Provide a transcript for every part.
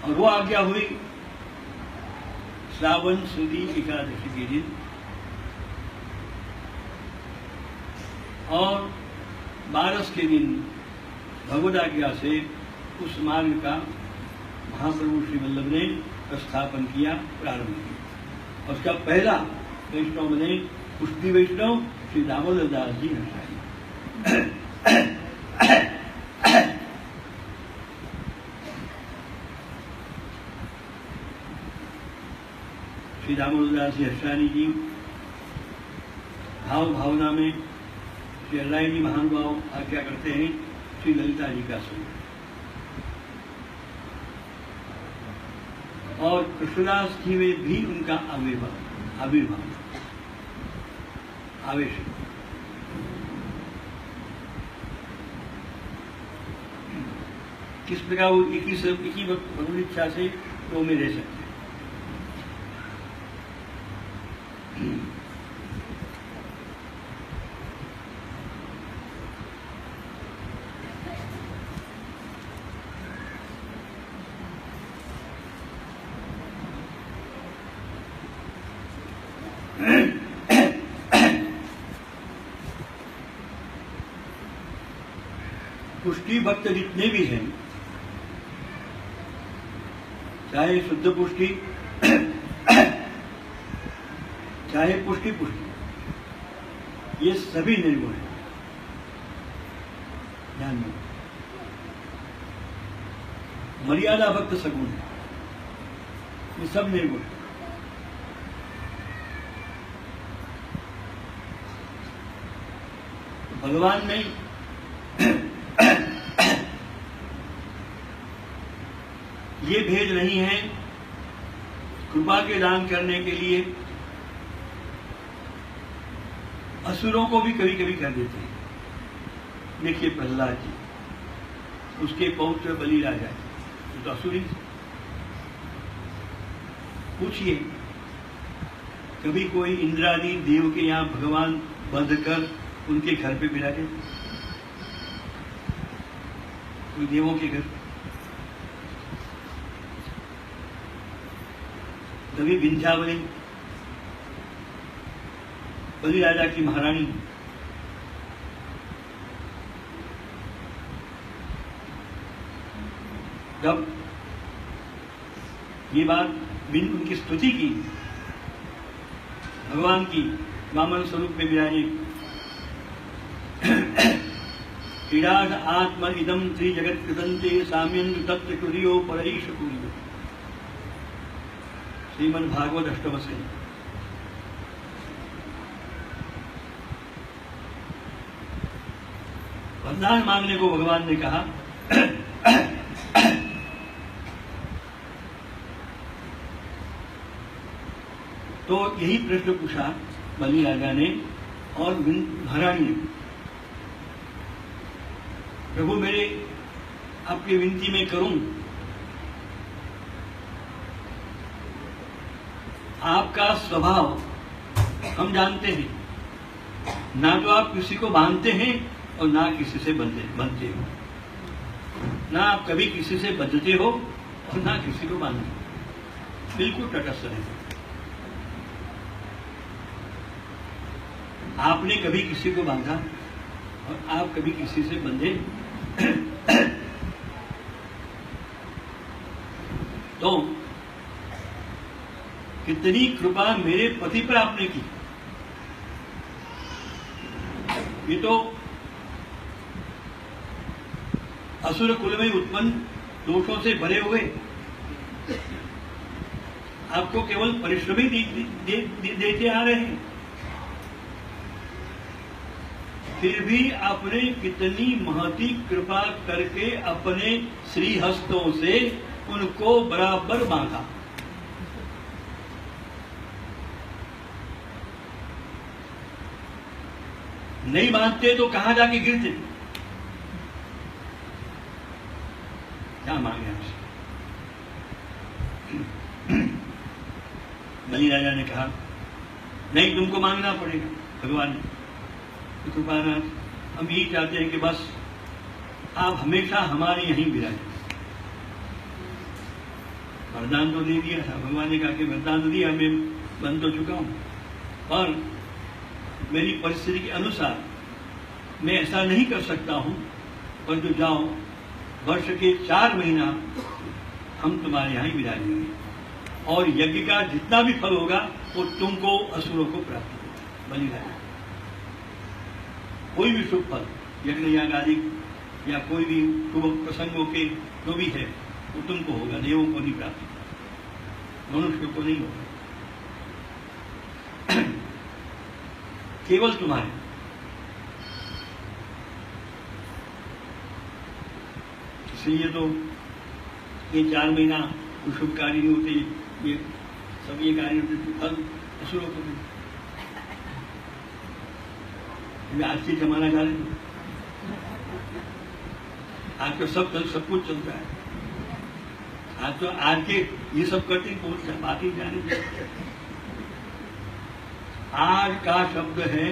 और वो आज्ञा हुई श्रावण शुद्ध एकादशी के दिन, और 12 के दिन भगवद आज्ञा से उस मार्ग का महाप्रभु श्री वल्लभ ने प्रस्थापन किया, प्रारंभ किया। उसका पहला वैष्णव बने पुष्टि वैष्णव श्री दामोदर दास जी हर्षाणी। श्री दामोदर दास जी हर्षाणी जी भाव भावना में श्री अल्लाह जी महानुभाव आज्ञा करते हैं श्री ललिता जी का स्वरूप, और कृष्णदास जी में भी उनका आविर्भाव आवेश। किस प्रकार वो एक ही भगवत इच्छा से तो में रह सकते हैं। पुष्टि भक्त जितने भी हैं, चाहे शुद्ध पुष्टि चाहे पुष्टि, ये सभी निर्गुण हैं। ध्यान में मर्यादा भक्त सगुण है, ये सब निर्गुण है। भगवान ने ये भेद नहीं है, कृपा के दान करने के लिए असुरों को भी कभी कभी कर देते हैं। देखिए प्रहलाद जी, उसके पौत्र बलि राजा, तो असुरी। पूछिए कभी कोई इंद्रादि देव के यहाँ भगवान बंध कर उनके घर पे बिराजे, कोई देवों के घर? कभी विंध्यावली बलि राजा की महारानी, जब ये बात उनकी स्तुति की, भगवान की वामन स्वरूप में विराजे, क्रीडाद आत्म इदम श्री जगत कृतंते साम्यन तत्व कुरियो परईश कुरियो, श्रीमद् भागवत अष्टम स्कंद। वरदान मांगने को भगवान ने कहा, तो यही प्रश्न पूछा बलि राजा ने और महारानी ने, प्रभु मेरे आपकी विनती में करूं, आपका स्वभाव हम जानते हैं, ना तो आप किसी को बांधते हैं और ना किसी से बंधते हो, ना आप कभी किसी से बंधते हो और ना किसी को बांधते हो, बिल्कुल तटस्थ है। आपने कभी किसी को बांधा और आप कभी किसी से बंधे तो कितनी कृपा मेरे पति पर आपने की। ये तो असुर कुल में उत्पन्न दोषों से भरे हुए, आपको केवल परिश्रम ही देते आ रहे हैं, फिर भी आपने कितनी महती कृपा करके अपने श्री हस्तों से उनको बराबर बांधा। नहीं बांधते तो कहां जाके गिरते। क्या मांगे आपसे? बलि राजा ने कहा नहीं, तुमको मांगना पड़ेगा। भगवान ने तो कृपानाथ, हम यही चाहते हैं कि बस आप हमेशा हमारे यहीं विराजें। वरदान तो दे दिया था, भगवान ने कहा कि वरदान तो दिया, मैं बन तो चुका हूँ, पर मेरी परिस्थिति के अनुसार मैं ऐसा नहीं कर सकता हूँ, पर जो जाओ वर्ष के 4 महीना हम तुम्हारे यहाँ ही विराजेंगे, और यज्ञ का जितना भी फल होगा वो तुमको असुरों को प्राप्त होगा। बलिदान कोई भी शुभ फल, यज्ञ याग आदि या कोई भी शुभ प्रसंगों के जो भी है वो तुमको होगा, देवों को नहीं प्राप्त होगा, मनुष्य को नहीं होगा, केवल तुम्हारे। इसलिए तो ये 4 महीना शुभ कार्य नहीं होते, ये सब ये कार्य होते फल असुरों को नहीं। आज की जमाना जा रहे, आज तो सब कुछ चलता है, आज के ये सब करते हैं, बहुत बात ही जाने। आज का शब्द है,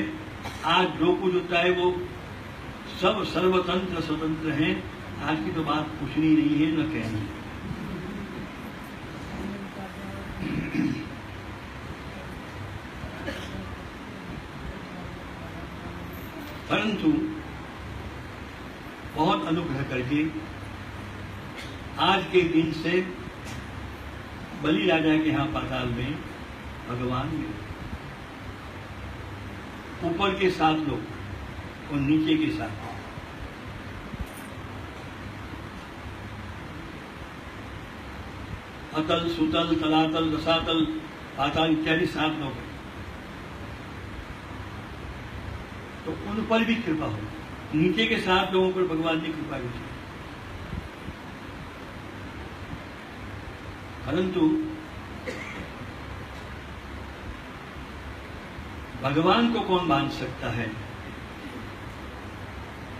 आज जो कुछ होता है वो सब सर्वतंत्र स्वतंत्र है। आज की तो बात पूछनी नहीं है, न कहनी। परंतु बहुत अनुग्रह करके आज के दिन से बलि राजा के यहाँ पाताल में भगवान मिले। ऊपर के 7 लोग और नीचे के 7, अतल, सुतल, तलातल, रसातल, पाताल इत्यादि 7 लोग हैं, तो उन पर भी कृपा हो। नीचे के 7 लोगों पर भगवान ने कृपा की, परंतु भगवान को कौन बांध सकता है?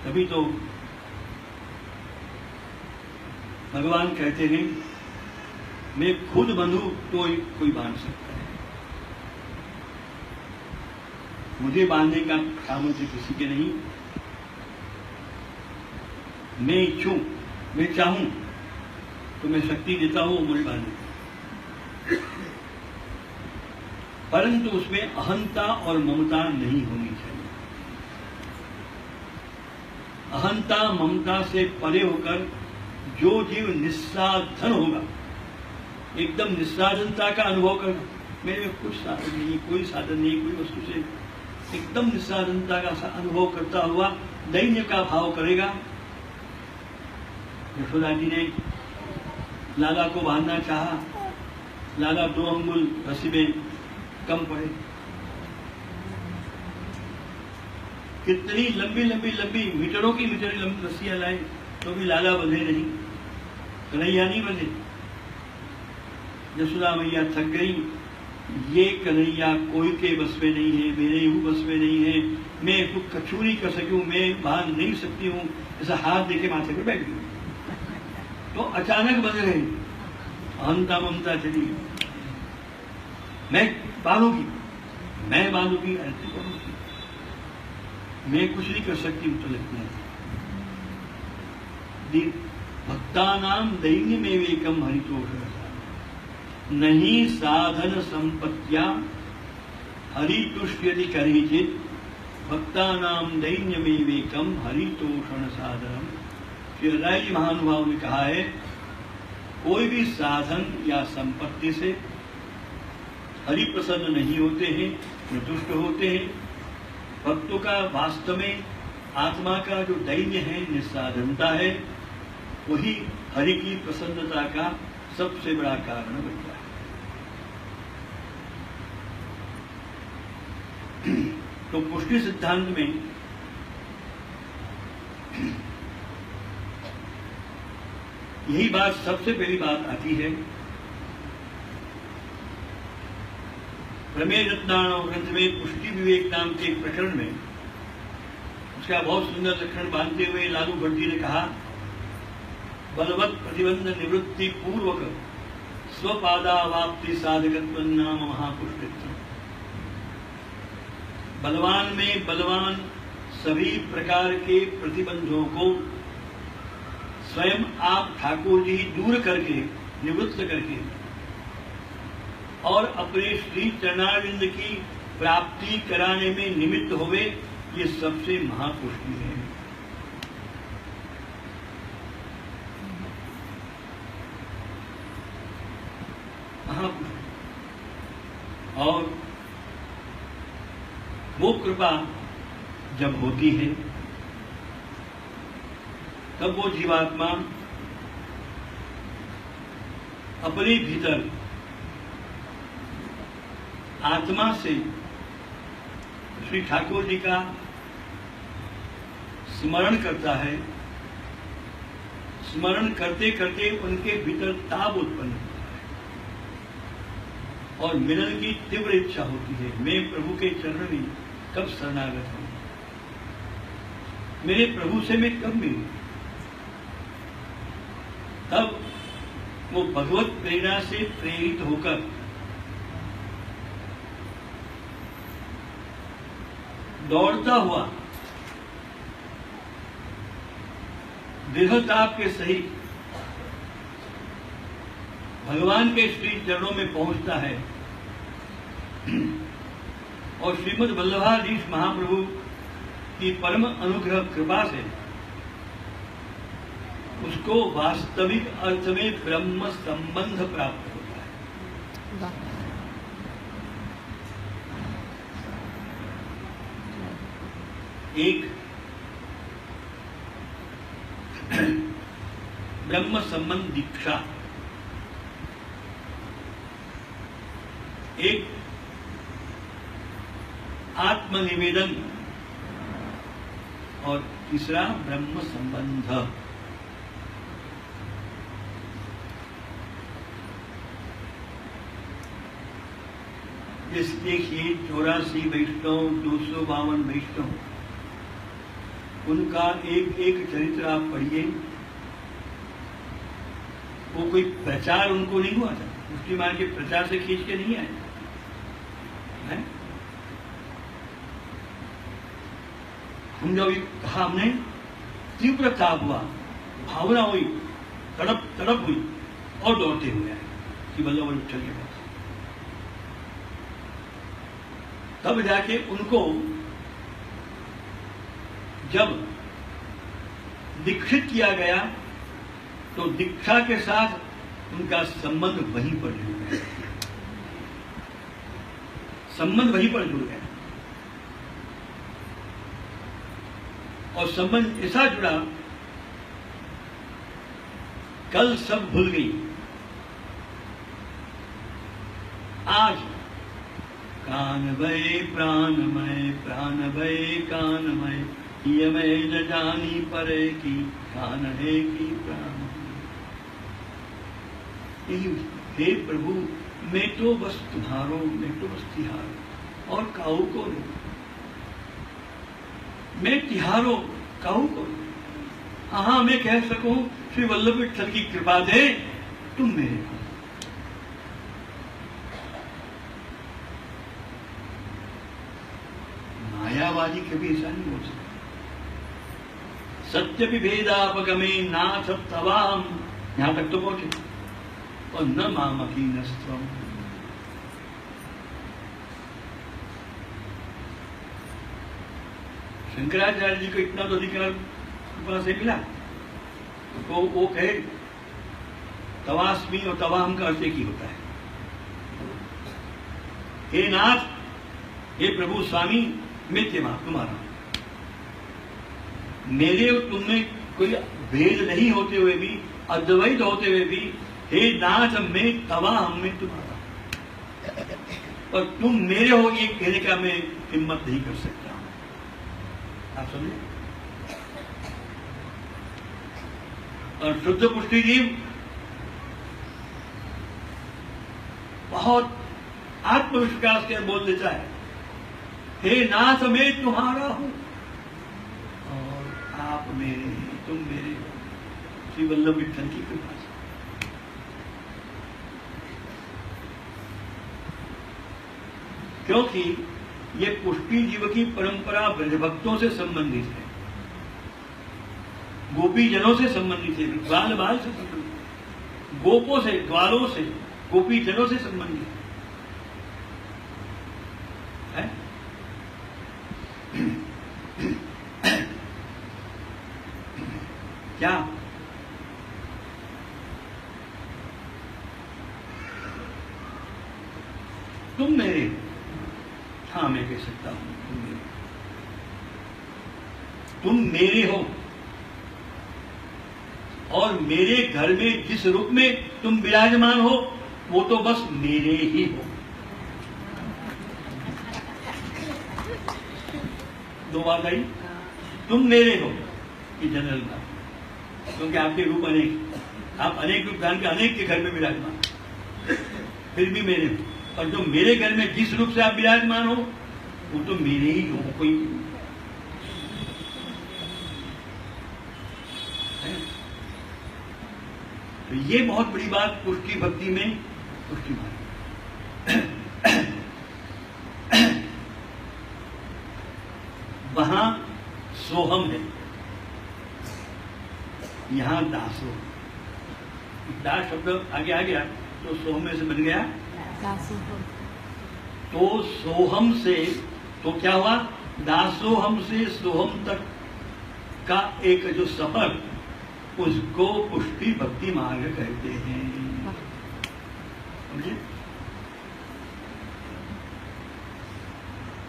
तभी तो भगवान कहते हैं, मैं खुद बंधू तो कोई बांध सकता है, मुझे बांधने का सामर्थ्य किसी के नहीं। मैं इच्छूं, मैं चाहूं तो मैं शक्ति देता हूं मुझे बांधने, परंतु उसमें अहंता और ममता नहीं होनी चाहिए। अहंता ममता से परे होकर जो जीव निस्साधन होगा, एकदम निस्साधनता का अनुभव करना, मेरे में कुछ साधन नहीं, कोई साधन नहीं, कोई वस्तु से एकदम निस्साधनता का अनुभव करता हुआ दैन्य का भाव करेगा। यशोदा जी ने लाला को बांधना चाहा, लाला 2 अंगुल रस्सी में कम पड़े। कितनी लंबी मीटरों की मीटर लंबी रस्सियां लाए तो भी लाला बंधे नहीं, कन्हैया नहीं बंधे। यशोदा मैया थक गई, ये कन्हैया कोई के बस में नहीं है, मेरे ही बस में नहीं है, मैं कुछ कछु नहीं कर सकी हूं, मैं बांध नहीं सकती हूं। ऐसा हाथ देके माथे पर बैठ गई, तो अचानक बंध रहे, अहंता ममता चली, मैं बांधूंगी, मैं बांधूंगी, ऐसे करूंगी, मैं कुछ नहीं कर सकती हूं। तो लगता है भक्तानाम दैन्य में वेकम हरितोष नहीं साधन संपत्तिया हरितुष्यति करिचित भक्तानाम दैन्य में वेकम हरितोषण साधनम। श्री राय जी महानुभाव ने कहा है, कोई भी साधन या संपत्ति से हरि प्रसन्न नहीं होते हैं, संतुष्ट होते हैं। भक्तों का वास्तव में आत्मा का जो दैन्य है, निस्साधनता है, वही हरि की प्रसन्नता का सबसे बड़ा कारण बनता है। तो पुष्टि सिद्धांत में यही बात सबसे पहली बात आती है। प्रमेय रत्नाकरम ग्रंथ में पुष्टि विवेक नाम के एक प्रकरण में उसका बहुत सुंदर लक्षण बांधते हुए लालू भट्ट जी ने कहा, बलवत प्रतिबंध निवृत्ति पूर्वक स्वपादावाप्ति साधकत्व नाम महापुष्टित्व। बलवान में बलवान सभी प्रकार के प्रतिबंधों को स्वयं आप ठाकुर जी दूर करके निवृत्त करके और अपने श्री चरणारविंद की प्राप्ति कराने में निमित्त हुए, ये सबसे महापुष्टि है। महापुष्टि। और वो कृपा जब होती है तब वो जीवात्मा अपने भीतर आत्मा से श्री ठाकुर जी का स्मरण करता है। स्मरण करते करते उनके भीतर ताप उत्पन्न होता है और मिलन की तीव्र इच्छा होती है। मैं प्रभु के चरण में कब शरणागत हूं, मेरे प्रभु से मैं कब मिलूं। तब वो भगवत प्रेरणा से प्रेरित होकर दौड़ता हुआ दृढ़ताप के सहित भगवान के श्री चरणों में पहुंचता है और श्रीमद् वल्लभाधीश महाप्रभु की परम अनुग्रह कृपा से उसको वास्तविक अर्थ में ब्रह्म संबंध प्राप्त होता है। एक ब्रह्म संबंध दीक्षा, एक आत्मनिवेदन और तीसरा ब्रह्म संबंध। इस देखिए 84 वैष्णव, 252 वैष्णव, उनका एक एक चरित्र आप पढ़िए। वो कोई प्रचार उनको नहीं हुआ था, उसकी मान के प्रचार से खींच के नहीं आए हैं। हम जब कहा, हमने तीव्र ताप हुआ, भावना हुई, तड़प हुई और दौड़ते हुए आए कि बल्लभ बल्लभ चल के पास। तब जाके उनको जब दीक्षित किया गया तो दीक्षा के साथ उनका संबंध वहीं पर जुड़ गया, संबंध वहीं पर जुड़ गया। और संबंध ऐसा जुड़ा, कल सब भूल गई, आज कान भय प्राणमय, प्राण भय कानमय, ये मैं न जानी परे की कान है की प्राण। हे प्रभु, मैं तो बस तुम्हारो, मैं तो बस तिहारो और काऊ को नहीं। मैं तिहारो काऊ को नहीं। हाँ, मैं कह सकूं श्री वल्लभ विठल की कृपा दे तुम मेरे को। मायावादी कभी ऐसा नहीं बोल सकता। सत्य विभेदापगमे नाथ तवाम, यहां तक तो पहुंचे, और न मामकी नस्त्रम। शंकराचार्य जी को इतना तो अधिकार कृपा से मिला, तो वो कहे तवास्मी और तवाम का अर्थ एक ही होता है। हे नाथ, हे प्रभु स्वामी, मैं तुम्हारा। मेरे और तुमने कोई भेद नहीं होते हुए भी, अद्वैत होते हुए भी, हे नाथ मैं तवाम, मैं तुम्हारा, और तुम मेरे हो ये कहने का मैं हिम्मत नहीं कर सकता। आप समझे? और शुद्ध पुष्टि जीव बहुत आत्मविश्वास के बोल देता है, हे नाथ मैं तुम्हारा हूं और आप मेरे हैं, तुम मेरे हो, श्री वल्लभ विठल की कृपा से। क्योंकि ये पुष्टि जीव की परंपरा ब्रजभक्तों से संबंधित है, गोपी जनों से संबंधित है, बाल बाल से संबंधित है। गोपों से, ग्वालों से, गोपी जनों से संबंधित है। क्या तुम मेरे? हाँ, मैं कह सकता हूं तुम मेरे हो, और मेरे घर में जिस रूप में तुम विराजमान हो वो तो बस मेरे ही हो। दो बात आई, तुम मेरे हो कि जनरल बात, क्योंकि आपके रूप अनेक, आप अनेक रूप धारण के अनेक के घर में विराजमान, फिर भी मेरे हो। और जो मेरे घर में जिस रूप से आप विराजमान हो वो तो मेरे ही हो, कोई है। तो ये बहुत बड़ी बात पुष्टि भक्ति में, पुष्टि मार्ग वहां सोहम है, यहां दासो। दास शब्द आगे आ गया तो सोहम में से बन गया दासोहम। तो सोहम से तो क्या हुआ, दासोहम से सोहम तक का एक जो सफर, उसको पुष्टि भक्ति मार्ग कहते हैं। समझे?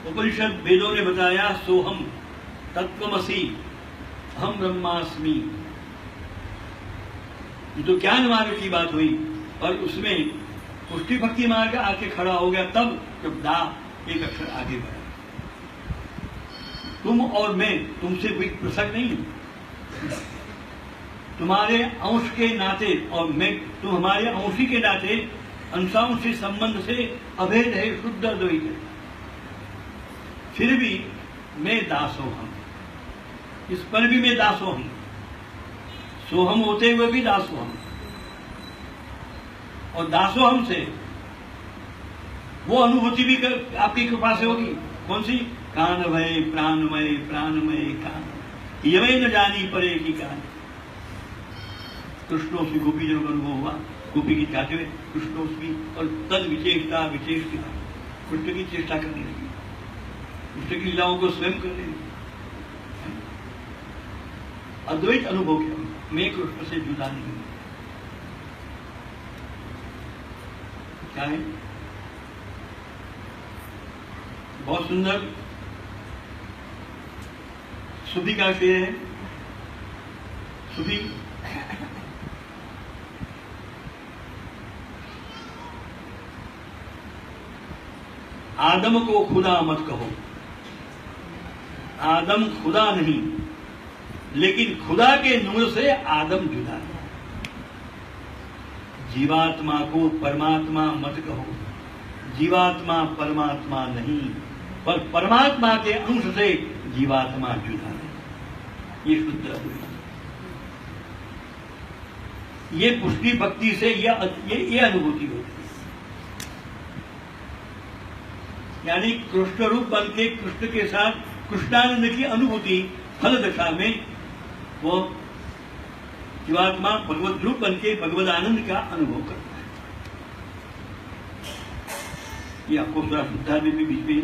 उपनिषद वेदों ने बताया सोहम तत्वमसि अहम ब्रह्मास्मि। ये तो ज्ञान मार्ग की बात हुई, और उसमें पुष्टि भक्ति मार्ग आके खड़ा हो गया तब जब दा एक अक्षर आगे बढ़ा। तुम और मैं तुमसे कोई पृथक नहीं, तुम्हारे अंश के नाते और मैं, तुम हमारे अंशी के नाते अंशांशी संबंध से अभेद है, शुद्ध अद्वैत है। फिर भी मैं दासोहम, इस पर भी मैं दासोहम, सोहम होते हुए भी दासोहम। और दासोहम से वो अनुभूति भी आपकी कृपा से होगी। कौन सी? कानमय प्राणमय, प्राणमय कान, यमे न जानी पड़े की कान। कृष्णोस्मी गोपी जनों का अनुभव हुआ, गोपी की गाते हुए कृष्णोस्मी, और तद विचेषता विचेषता, कृष्ण की चेष्टा करने लगी, कृष्ण की लीलाओं को स्वयं करने लगी। अद्वैत अनुभव किया, मैं कृष्ण से जुदा नहीं हूं। क्या है? बहुत सुंदर सुधी का शेर है। सुधी आदम को खुदा मत कहो, आदम खुदा नहीं, लेकिन खुदा के नूर से आदम जुदा है। जीवात्मा को परमात्मा मत कहो, जीवात्मा परमात्मा नहीं, पर परमात्मा के अंश से जीवात्मा जुदा है। ये शुद्ध अद्वैत, ये पुष्टि भक्ति से ये अनुभूति होती है। यानी कृष्ण रूप बन के कृष्ण के साथ कृष्णानंद की अनुभूति फल दशा में वो जीवात्मा भगवत रूप बन के भगवत आनंद का अनुभव करता है। ये आपको थोड़ा शुद्धा में भी बीच में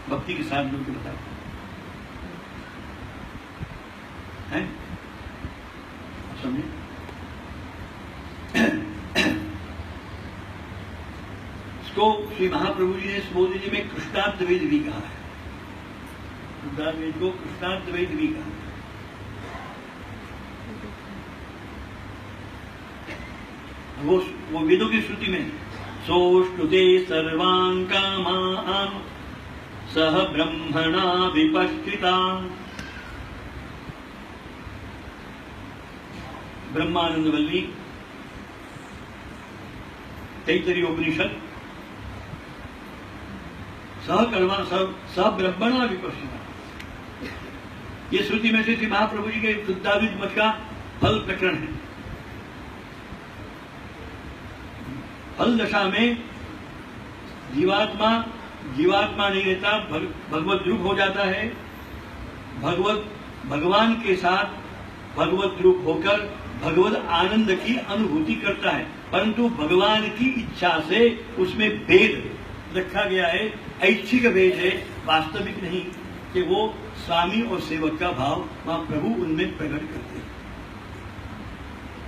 भक्ति के साथ जोड़ के बताता है। समझे? इसको श्री महाप्रभु जी ने सुबोध जी में कृष्णाद्वैत भी कहा है। शुद्धाद्वैत को कृष्णाद्वैत भी कहा है। वो वेदों की श्रुति में सोष्टुते सर्वान् कामान् सह ब्रह्मणा विपश्चिता। ब्रह्मानंद वल्ली तैत्तरीय उपनिषद सह ब्रह्मणा विपश्चिता। ये श्रुति में से श्री महाप्रभु जी के शुद्धाद्वैत मत का फल प्रकरण है। फल दशा में जीवात्मा नहीं रहता, भगवत रूप हो जाता है। भगवान के साथ भगवत रूप होकर भगवत आनंद की अनुभूति करता है, परंतु भगवान की इच्छा से उसमें भेद रखा गया है, ऐच्छिक भेद है, वास्तविक नहीं कि वो स्वामी और सेवक का भाव वहां प्रभु उनमें प्रकट करते हैं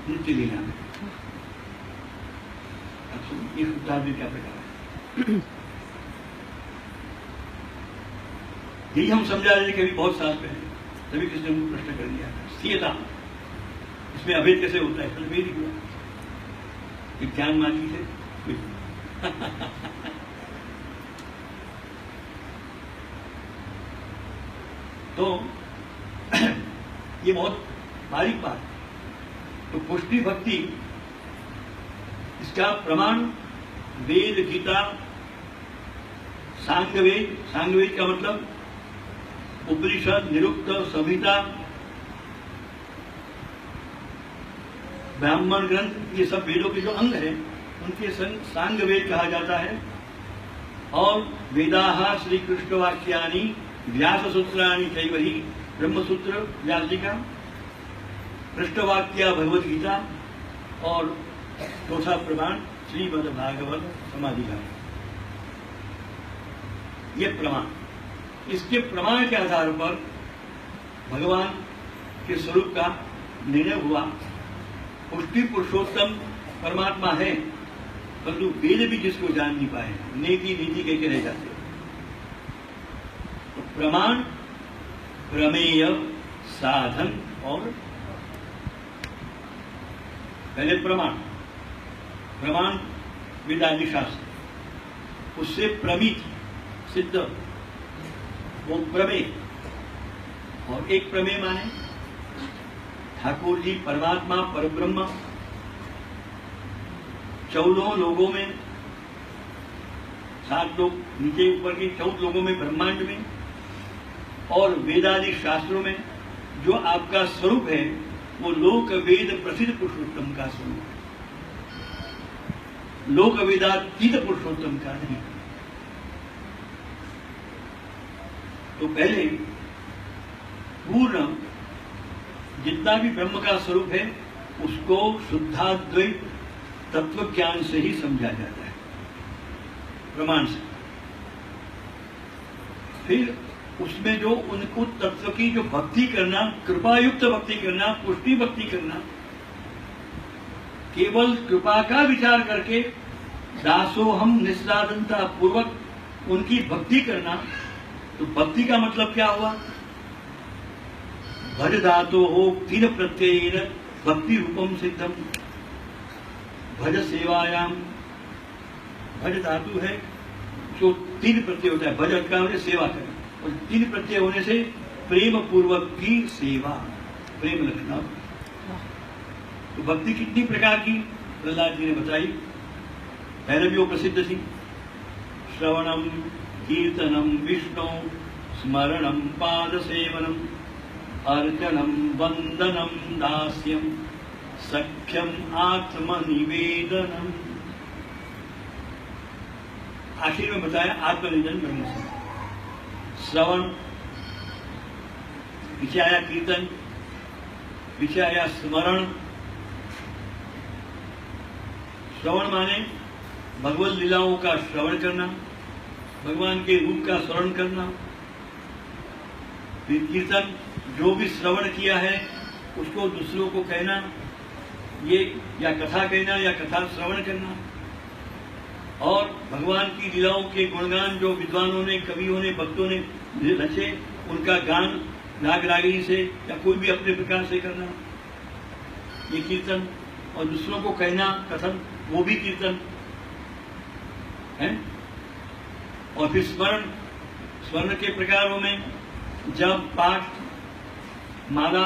नित्य लीला में। ये शुद्धाद्वैत क्या प्रकार है? यही हम समझा रहे थे कभी बहुत साल पहले, तभी किसी ने प्रश्न कर दिया स्थीयता इसमें अभेद कैसे होता है? कल भेद ही हुआ, विज्ञान मानी से तो ये बहुत बारीक बात है। तो पुष्टि भक्ति इसका प्रमाण वेद, गीता, सांगवेद, सांगवेद का मतलब उपनिषद, निरुक्त, संहिता, ब्राह्मण ग्रंथ, ये सब वेदों के जो अंग हैं उनके संग सांगवेद कहा जाता है। और वेदाः श्री कृष्ण वाक्यानि व्यास सूत्राणि कैवही, ब्रह्मसूत्र व्यास जी का, कृष्णवाक्या भगवद गीता, और चौथा प्रमाण श्रीमद् भागवत समाधि का। ये प्रमाण, इसके प्रमाण के आधार पर भगवान के स्वरूप का निर्णय हुआ। पुष्टि पुरुषोत्तम परमात्मा है, परंतु वेद भी जिसको जान नहीं पाए, नेति नीति कह के रह जाते। तो प्रमाण, प्रमेय, साधन और पहले प्रमाण, प्रमाण वेदादि शास्त्र, उससे प्रमित सिद्ध वो प्रमेय, और एक प्रमेय माने ठाकुर जी परमात्मा परब्रह्म 14 लोगों में, 7 लोग नीचे ऊपर के 14 लोगों में, ब्रह्मांड में और वेदादि शास्त्रों में जो आपका स्वरूप है वो लोक वेद प्रसिद्ध पुरुषोत्तम का स्वरूप है, लोक वेदातीत पुरुषोत्तम का नहीं। तो पहले पूर्ण जितना भी ब्रह्म का स्वरूप है उसको शुद्धाद्वैत तत्व ज्ञान से ही समझा जाता है, प्रमाण से। फिर उसमें जो उनको तत्व की जो भक्ति करना, कृपायुक्त भक्ति करना, पुष्टि भक्ति करना, केवल कृपा का विचार करके दासोहम निस्साधनता पूर्वक उनकी भक्ति करना। तो भक्ति का मतलब क्या हुआ? भज धातो हो 3 प्रत्यय भक्ति रूपम सिद्धम। भज सेवायाम, भज धातु है जो 3 प्रत्यय होता है, भज का मतलब सेवा करें, और 3 प्रत्यय होने से प्रेम पूर्वक की सेवा, प्रेम लक्षण। तो भक्ति कितनी प्रकार की प्रहलाद जी ने बताई। पहले भी वो प्रसिद्ध थी, श्रवणम कीर्तनम विष्णु स्मरणम पाद सेवनम अर्चनम वंदनम दास्यम सख्यम आत्मनिवेदनम। आखिर में बताया आत्मनिवेदन ब्रह्म से। श्रवण, पीछे आया कीर्तन, पीछे आया स्मरण। श्रवण माने भगवत लीलाओं का श्रवण करना, भगवान के रूप का स्मरण करना। फिर कीर्तन, जो भी श्रवण किया है उसको दूसरों को कहना, ये या कथा कहना या कथा श्रवण करना। और भगवान की लीलाओं के गुणगान जो विद्वानों ने, कवियों ने, भक्तों ने रचे, उनका गान राग रागिनी से या कोई भी अपने प्रकार से करना, ये कीर्तन। और दूसरों को कहना, कथन, वो भी कीर्तन है। और फिर स्मरण, स्मरण के प्रकारों में जप, पाठ, माला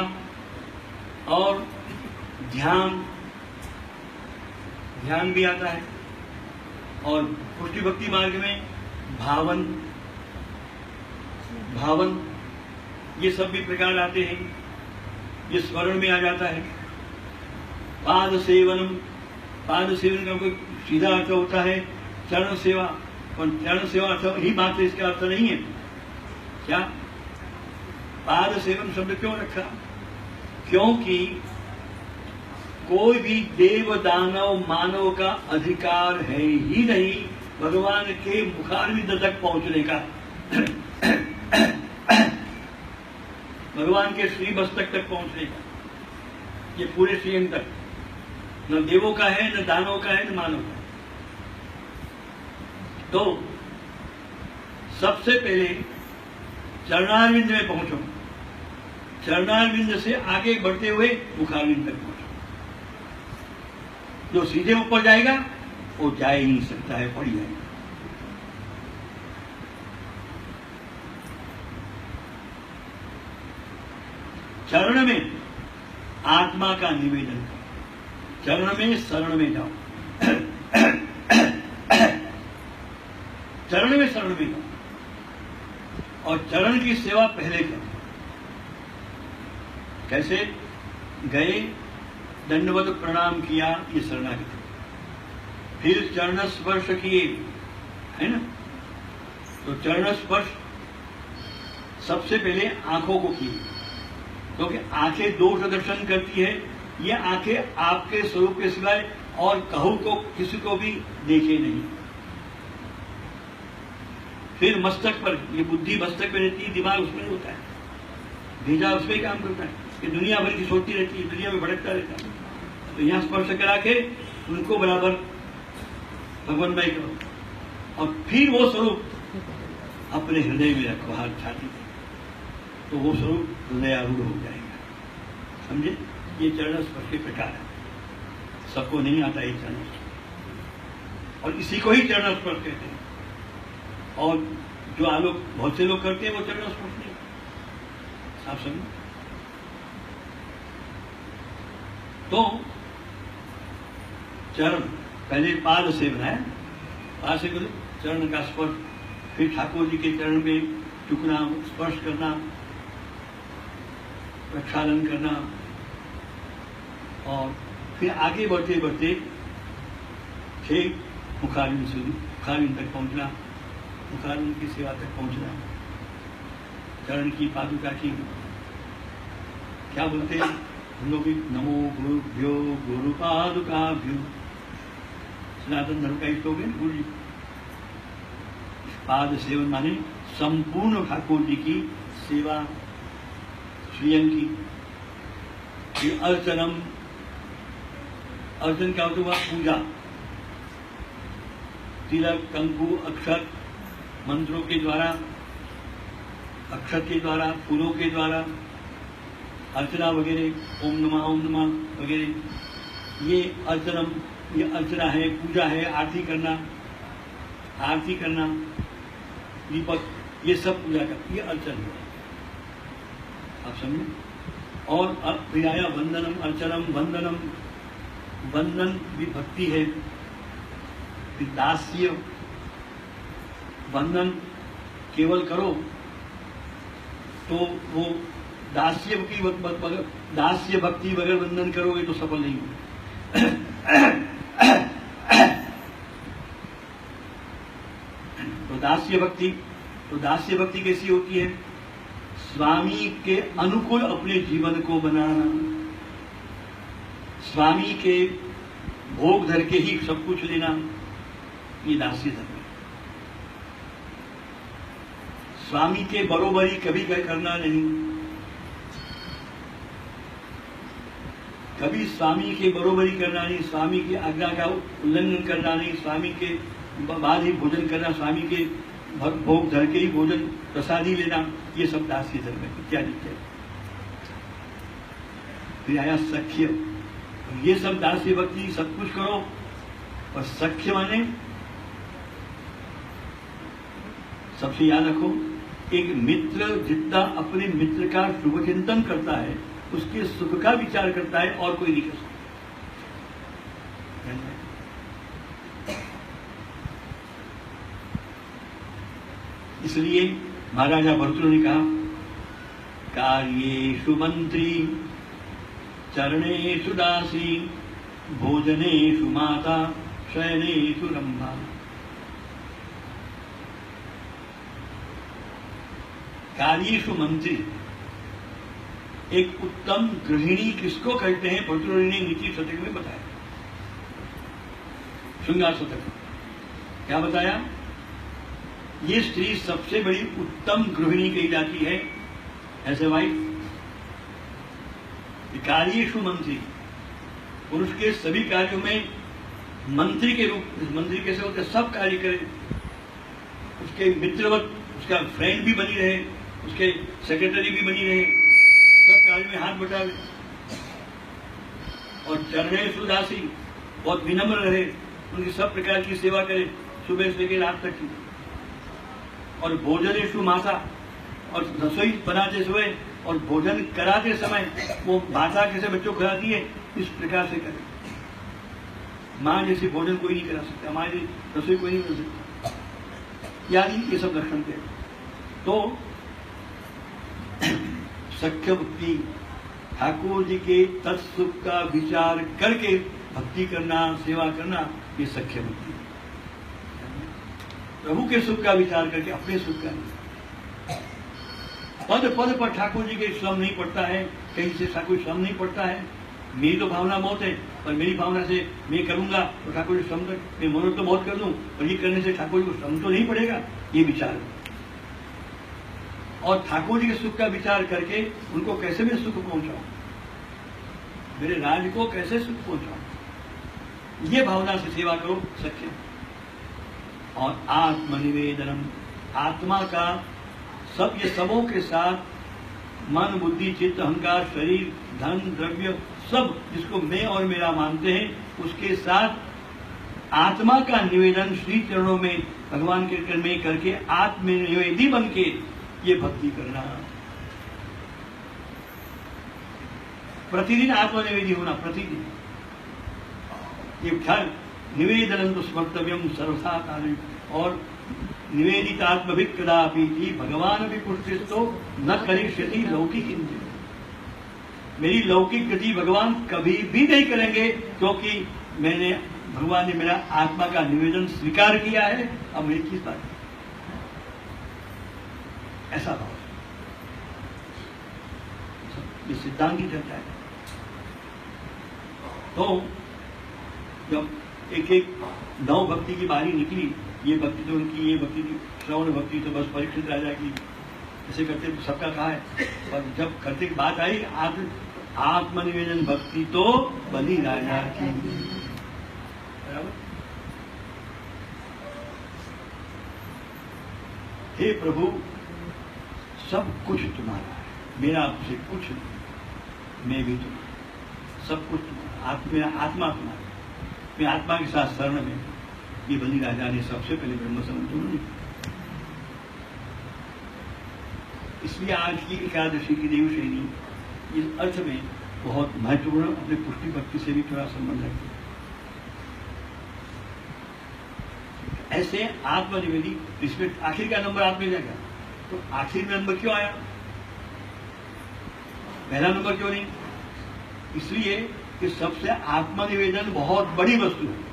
और ध्यान, ध्यान भी आता है। और पुष्टि भक्ति मार्ग में भावन, भावन, ये सब भी प्रकार आते हैं, ये स्मरण में आ जाता है। पाद सेवनम, पाद सेवन का कोई सीधा अर्थ होता है चरण सेवा, और चरण सेवा अर्थ ही मात्र इसका अर्थ नहीं है। क्या पाद सेवन शब्द क्यों रखा? क्योंकि कोई भी देव दानव मानव का अधिकार है ही नहीं भगवान के मुखारविंद तक पहुंचने का। भगवान के श्री मस्तक तक पहुंचने का, ये पूरे श्रीअंग तक न देवों का है, न दानवों का है, न मानव का है। तो सबसे पहले चरणारविंद में पहुंचो, चरणारविंद से आगे बढ़ते हुए मुखारविंद तक पहुंचो। जो सीधे ऊपर जाएगा वो जा ही नहीं सकता है, पड़ जाएगा। चरण में आत्मा का निवेदन करो, चरण में शरण में जाओ, चरण में शरण में जाओ और चरण की सेवा पहले करो। कैसे? गए, दंडवत प्रणाम किया, ये शरणागति। फिर चरण स्पर्श किए, है ना? तो चरण स्पर्श सबसे पहले आंखों को किए, क्योंकि आंखें दोष दर्शन करती है। ये आंखें आपके स्वरूप के सिवाय और कहूं को किसी को भी देखे नहीं। फिर मस्तक पर, ये बुद्धि मस्तक में रहती है, दिमाग उसमें नहीं होता है, भेजा उसमें ही काम करता है। ये दुनिया भर की सोचती रहती है, दुनिया में भटकता रहता है। तो यहां स्पर्श करा के उनको बराबर भगवानमय करो और फिर वो स्वरूप अपने हृदय में रखो, हाथ छाती पे, तो वो स्वरूप हृदयारूढ़ हो जाएगा। समझे? ये चरण स्पर्श के प्रकार है, सबको नहीं आता ये चरण स्पर्श, और इसी को ही चरण स्पर्श कहते हैं। और जो आलोक बहुत से लोग करते हैं वो चरण स्पर्श नहीं। आप समझे? तो चरण पहले पाद से बनाया, पाद से चरण का स्पर्श, फिर ठाकुर जी के चरण में झुकना, स्पर्श करना, प्रक्षालन करना, और फिर आगे बढ़ते बढ़ते ठीक मुखारविंद से मुखारविंद तक पहुंचना, मुखारविंद की सेवा तक पहुंचना। चरण की पादुका की क्या बोलते हैं हम लोग? नमो गुरुभ्यो गुरु पादुकाभ्यो। सनातन धर्म का ही श्लोक है गुरु जी। पाद सेवन माने संपूर्ण ठाकुर जी की सेवा, श्रीअंग की। अर्चनम, अर्चन क्या होता हुआ? पूजा, तिलक, कंकु, अक्षत, मंत्रों के द्वारा, अक्षत के द्वारा, फूलों के द्वारा अर्चना वगैरह, ओम नमः वगैरह, ये अर्चनम, ये अर्चना है, पूजा है, आरती करना, दीपक, ये सब पूजा का, ये अर्चन है। आप समझे? और अब फिर आया वंदनम, अर्चनम, वंदनम, वंदन भी भक्ति है। फिर दास्य, वंदन केवल करो तो वो दास्य भक्ति बगैर वंदन करोगे तो सफल नहीं होगी। तो दास्य भक्ति कैसी होती है? स्वामी के अनुकूल अपने जीवन को बनाना, स्वामी के भोग धर के ही सब कुछ लेना, ये दास्य धर्म है। स्वामी के बरोबरी कभी करना नहीं, कभी स्वामी के बरोबरी करना नहीं, स्वामी की आज्ञा का उल्लंघन करना नहीं, स्वामी के बाद ही भोजन करना, स्वामी के भोग धर के ही भोजन प्रसादी लेना, ये सब दास्य धर्म है इत्यादि इत्यादि। फिर आया सख्य, ये सब दास्य भक्ति सब कुछ करो, और सख्य माने सबसे याद रखो, एक मित्र जितना अपने मित्र का शुभ चिंतन करता है, उसके सुख का विचार करता है, और कोई नहीं कर सकता। इसलिए महाराजा भर्तृहरि ने कहा, कार्येषु मंत्री, चरणेषु दासी, भोजनेषु माता, शयनेषु रंभा। कार्येषु मंत्री, एक उत्तम गृहिणी किसको कहते हैं भर्तृहरि ने नीति शतक में बताया। श्रृंगार शतक क्या बताया? ये स्त्री सबसे बड़ी उत्तम गृहिणी कही जाती है ऐसे वाइफ। कार्येषु मंत्री, पुरुष के सभी कार्यों में मंत्री के रूप, मंत्री कैसे होते सब कार्य करे, उसके मित्रवत, उसका फ्रेंड भी बनी रहे, उसके सेक्रेटरी भी बनी रहे, सब कार्य में हाथ बटावे, और चरणेषु दासी, बहुत विनम्र रहे, उनकी सब प्रकार की सेवा करे सुबह से लेकर रात तक की। और भोजनेषु माता, और रसोई बनाते समय और भोजन कराते समय वो माता कैसे बच्चों को खिलाती है इस प्रकार से करे। माँ जैसे भोजन कोई नहीं करा सकता, माँ जैसी रसोई कोई नहीं कर सकता, यानी ये सब लक्षण थे। तो सख्य भक्ति, ठाकुर जी के तत्सुख का विचार करके भक्ति करना, सेवा करना, ये सख्य भक्ति। प्रभु के सुख का विचार करके अपने सुख का नहीं। पद पद पर ठाकुर जी के श्रम नहीं पड़ता है, कहीं से कोई श्रम नहीं पड़ता है। मेरी तो भावना बहुत है, पर मेरी भावना से मैं करूंगा तो ठाकुर जी श्रम कर, मैं मनोरथ तो बहुत कर दूं, पर ये करने से ठाकुर जी को श्रम तो नहीं पड़ेगा, ये विचार। और ठाकुर जी के सुख का विचार करके उनको कैसे मैं सुख पहुंचाऊं, मेरे राज्य को कैसे सुख पहुंचाऊं, ये भावना से सेवा करो सख्य। और आत्मनिवेदनम, आत्मा का सब ये सबों के साथ मन बुद्धि चित्त अहंकार शरीर धन द्रव्य सब जिसको मैं और मेरा मानते हैं उसके साथ आत्मा का निवेदन श्री चरणों में भगवान के चरण में करके आत्मनिवेदी बन के ये भक्ति करना। प्रतिदिन आत्मनिवेदी होना, प्रतिदिन ये ख्याल निवेदन तो स्मर्तव्यम सर्वथा काले। और निवेदित आत्मभिक कदापि भगवान भी पुष्टिस्तो न करिष्यति लौकिक इंद्रिय। मेरी लौकिक गति भगवान कभी भी नहीं करेंगे, क्योंकि मैंने भगवान ने मेरा आत्मा का निवेदन स्वीकार किया है। अब मेरी किस बात ऐसा भाव, ये सिद्धांत की चर्चा है। तो जब एक एक नव भक्ति की बारी निकली, ये भक्ति तो उनकी, ये भक्ति थी श्रवण भक्ति, तो बस परीक्षित राजा की ऐसे करते तो सबका कहा है। पर जब करते की बात आई आत्मनिवेदन भक्ति तो बलि राजा की। बराबर। हे प्रभु सब कुछ तुम्हारा है, मेरा आपसे कुछ नहीं, मैं भी तुम्हारा, सब कुछ तुम्हारा, मेरा आत्मा तुम्हारा, मैं आत्मा के साथ शरण में। ये बलि राजा ने सबसे पहले ब्रह्म समझ। इसलिए आज की एकादशी की देवशैनी इस अर्थ में बहुत महत्वपूर्ण, अपने पुष्टि भक्ति से भी थोड़ा संबंध रखती है। ऐसे आत्मनिवेदी, इसमें आखिर का नंबर आत्म जाएगा, तो आखिर में नंबर क्यों आया, पहला नंबर क्यों नहीं? इसलिए कि सबसे आत्मनिवेदन बहुत बड़ी वस्तु है।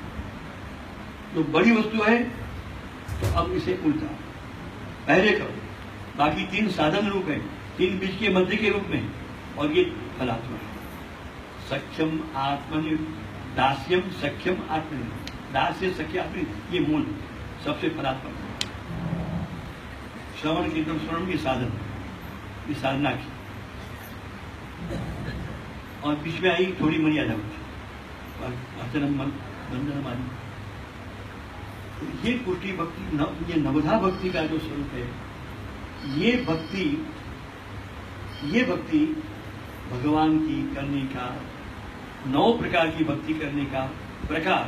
तो बड़ी वस्तु है तो अब इसे उल्टा पहले करो, बाकी तीन साधन रूप है, तीन बीच के मध्य के रूप में, और ये फलात्मक है। सक्षम आत्मनि, दास्यम सख्यम आत्मनि, दास्य सख्य आत्मनि, ये मूल सबसे फलात्मक। श्रवण कीर्तन स्मरण की साधन, ये साधना की, और बीच में आई थोड़ी मर्यादा अर्चनम बंधन मानी। ये पुष्टि भक्ति, ये नवधा भक्ति का जो स्वरूप है, ये भक्ति भगवान की करने का, 9 प्रकार की भक्ति करने का प्रकार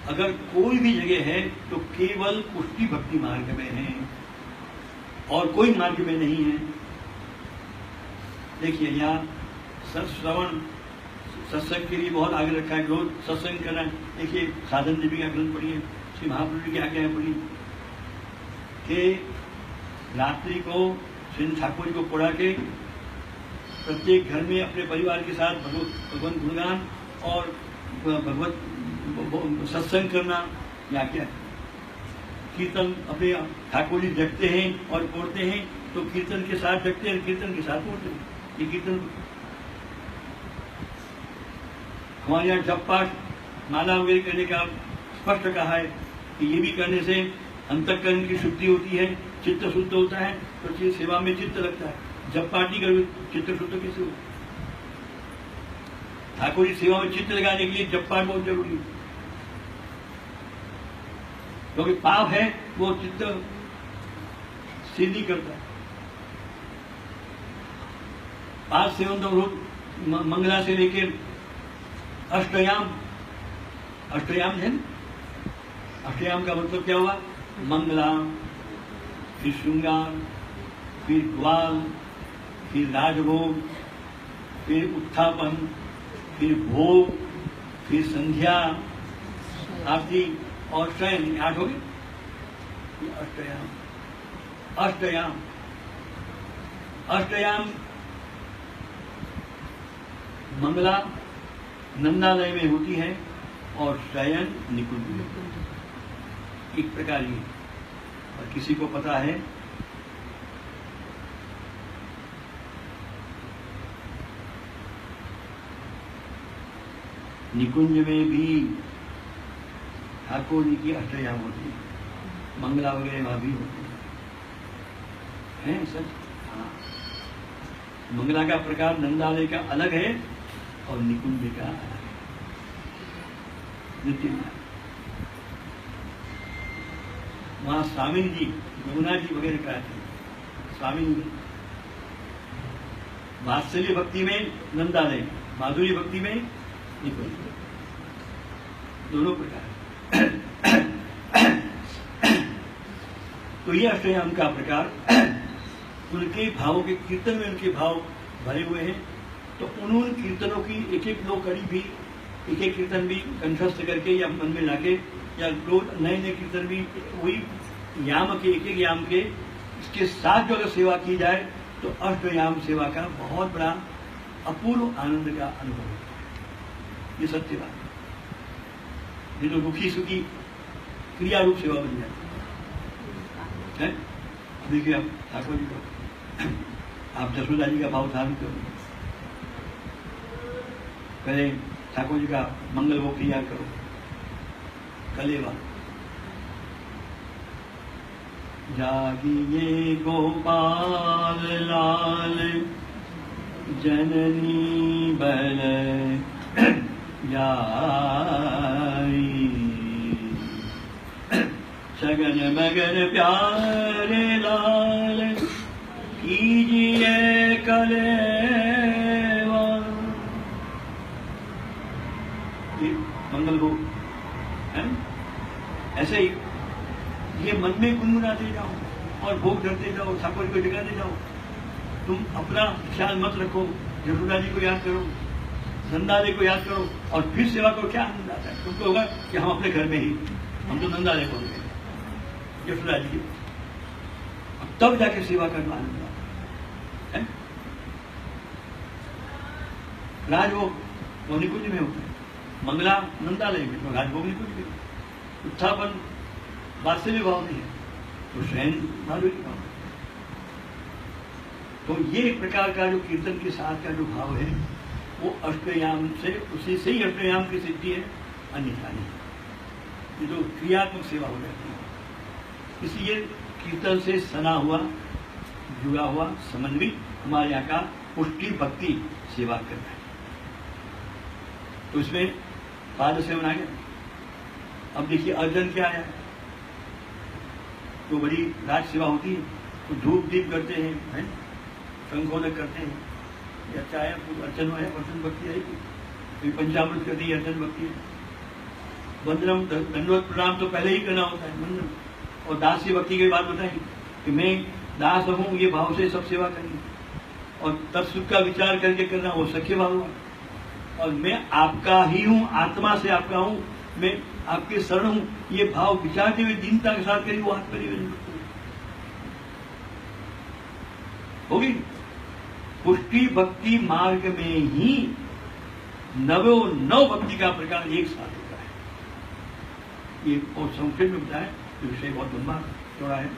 अगर कोई भी जगह है तो केवल पुष्टि भक्ति मार्ग में है और कोई मार्ग में नहीं है। देखिए यहाँ श्रवण सत्संग के लिए बहुत आगे रखा है, रोज सत्संग करना। देखिए साधन देवी का ग्रंथ पढ़िए, श्री महाप्रभु की आज्ञा है पढ़ी कि रात्रि को श्री ठाकुर जी को पढ़ा के प्रत्येक घर में अपने परिवार के साथ भगवत गुणगान और भगवत सत्संग करना, या क्या कीर्तन अपने ठाकुर जी जगते हैं और पढ़ते हैं तो कीर्तन के साथ जगते हैं, कीर्तन के साथ पढ़ते हैं। ये कीर्तन हमारे यहाँ जप पाठ माला वगैरह करने का स्पष्ट कहा है कि ये भी करने से अंतःकरण की शुद्धि होती है, चित्त शुद्ध होता है, तो ये सेवा में चित्त लगता है। जब पाठ नहीं करोगे चित्त शुद्ध कैसे हो? ठाकुर जी सेवा में चित्त लगाने के लिए जप पाठ बहुत जरूरी है, क्योंकि पाप है वो चित्त स्थिर नहीं करता। पांच सेवन तो रोज मंगला से लेकर अष्टयाम है ना? अष्टयाम का मतलब क्या हुआ? मंगला, फिर श्रृंगार, फिर ग्वाल, फिर राजभोग, फिर उत्थापन, फिर भोग, फिर संध्या, आरती और शयन, 8 हो गए। अष्टयाम मंगला नंदालय में होती है और शयन निकुंज में। एक प्रकार ही, और किसी को पता है निकुंज में भी ठाकुर जी की अष्टयाम होती है, मंगला वगैरह वहां भी होती है सच। हाँ, मंगला का प्रकार नंदालय का अलग है और निकुंज का अलग है। नित्य वहां स्वामी जी, यमुना जी वगैरह कराते हैं। स्वामी जी वात्सल्य भक्ति में नंदालय, माधुरी भक्ति में निकुंज, दोनों प्रकार। तो ये अष्टयाम का प्रकार, उनके भावों के कीर्तन में उनके भाव भरे हुए हैं। तो उन कीर्तनों की एक एक दो कड़ी भी, एक एक कीर्तन भी कंठस्थ करके या मन में लाके, या रोज नए नए कीर्तन भी वही याम के, एक एक याम के इसके साथ जो अगर सेवा की जाए तो अष्टयाम सेवा का बहुत बड़ा अपूर्व आनंद का अनुभव होता है। ये सत्य बात है। ये तो दुखी सुखी क्रिया रूप सेवा बन जाती है। देखिए आप ठाकुर जी को, आप जसोदा जी का भाव धारण करो, पहले ठाकुर जी का मंगल भोग तैयार करो, कलेवा। जागिए गोपाल लाल जननी बल जाई, सगन मगन प्यारे लाल कीजिए कलेवा। ये मंगल भोग है। ऐसे ही ये मन में गुनगुनाते जाओ और भोग धरते जाओ, ठाकुर को जगाते जाओ। तुम अपना ख्याल मत रखो, यशोदा जी को याद करो, नंदालय को याद करो और फिर सेवा करो। क्या आनंद आता है तुमको? होगा कि हम अपने घर में ही, हम तो नंदालय बोल रहे हैं, यशोदा जी की, तब जाके सेवा करना आनंद आता है। राजभोग वो निकुंज में होता है, मंगला नंदालय में, तो राजभोग निकुंज में, उत्थापन वात्सल्य भाव में है, तो शयन माधुरी भाव। तो ये एक प्रकार का जो कीर्तन के साथ का जो भाव है वो अष्टयाम से, उसी से ही अष्टयाम की सिद्धि है, अन्यथा नहीं। ये जो क्रियात्मक सेवा हो जाती है, इसलिए कीर्तन से सना हुआ, जुड़ा हुआ, समन्वित हमारे यहाँ का पुष्टि भक्ति सेवा करना है। तो इसमें पाद सेवन आ गया। अब देखिए अर्जन क्या आया, तो बड़ी राज सेवा होती है, तो धूप दीप करते हैं, शंखोदक करते हैं, ये अच्छा है। अर्चन है, अर्चन भक्ति आएगी, फिर पंचामृत करती है, अर्चन भक्ति है। वंदनम दंडवत प्रणाम तो पहले ही करना होता है, वंदन। और दास की भक्ति की बात बताएं कि मैं दास हूं, ये भाव से सब सेवा करनी, और तब सुख का विचार करके करना, वो सख्य भाव हुआ। और मैं आपका ही हूं, आत्मा से आपका हूं, मैं आपके शरण हूं, ये भाव विचारते हुए दीनता के साथ करी, वो आत्मनिवेदन होगी। पुष्टि भक्ति मार्ग में ही नव भक्ति का प्रकार एक साथ होता है। ये और संक्षेप में बताया, विषय बहुत लंबा चौड़ा है।